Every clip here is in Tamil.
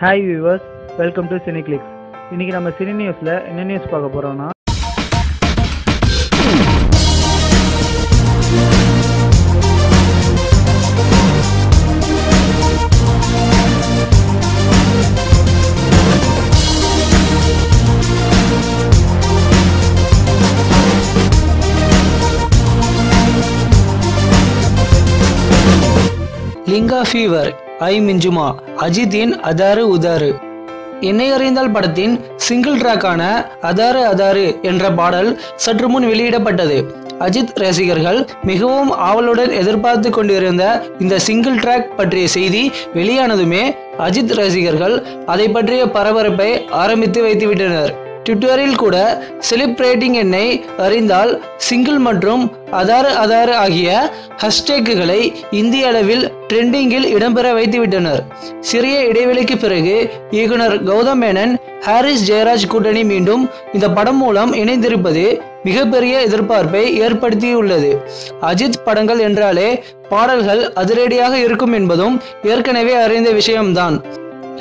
Hi viewers, welcome to Cineclicks. இன்றைக்கி நம்ம சினி நியூஸில் என்ன நியூஸ் பார்க்க போகிறோம்னா, லிங்கா ஃபீவர், ஐ மிஞ்சுமா, அஜித்தின் அதாரு உதாரு. என்னை அறிந்தால் படத்தின் சிங்கிள் ட்ராக்கான அதாரு அதாரு என்ற பாடல் சற்று முன் வெளியிடப்பட்டது. அஜித் ரசிகர்கள் மிகவும் ஆவலுடன் எதிர்பார்த்து கொண்டிருந்த இந்த சிங்கிள் ட்ராக் பற்றிய செய்தி வெளியானதுமே அஜித் ரசிகர்கள் அதை பற்றிய பரபரப்பை ஆரம்பித்து வைத்துவிட்டனர். ட்விட்டரில் கூட செலிப்ரேட்டிங் என்னை அறிந்தால் சிங்கிள் மற்றும் அதாரு அதாரு ஆகிய ஹேஷ்டேக்குகளை இந்திய அளவில் ட்ரெண்டிங்கில் இடம்பெற வைத்துவிட்டனர். சிறிய இடைவெளிக்கு பிறகு இயக்குனர் கௌதம் மேனன் ஹாரிஸ் ஜெயராஜ் கூட்டணி மீண்டும் இந்த படம் மூலம் இணைந்திருப்பது மிகப்பெரிய எதிர்பார்ப்பை ஏற்படுத்தியுள்ளது. அஜித் படங்கள் என்றாலே பாடல்கள் அதிரடியாக இருக்கும் என்பதும் ஏற்கனவே அறிந்த விஷயம்தான்.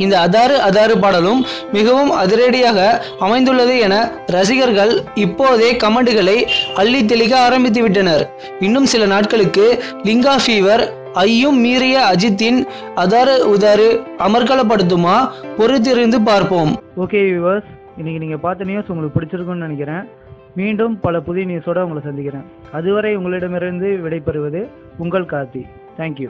இந்த அதாரு அதாரு பாடலும் மிகவும் அதிரடியாக அமைந்துள்ளது என ரசிகர்கள் இப்போதே கமெண்ட்களை அள்ளி தெளிக்க ஆரம்பித்து விட்டனர். இன்னும் சில நாட்களுக்கு லிங்கா ஃபீவர் ஐயும் மீறிய அஜித்தின் அதாரு உதாரு அமர்க்கலப்படுத்துமா? பொறுத்திருந்து பார்ப்போம். ஓகே வியூவர்ஸ், இன்றைக்கி நீங்கள் பார்த்த நியூஸ் உங்களுக்கு பிடிச்சிருக்குன்னு நினைக்கிறேன். மீண்டும் பல புதிய நியூஸோடு உங்களை சந்திக்கிறேன். அதுவரை உங்களிடமிருந்து விடைபெறுவது உங்கள் கார்த்தி. தேங்க்யூ.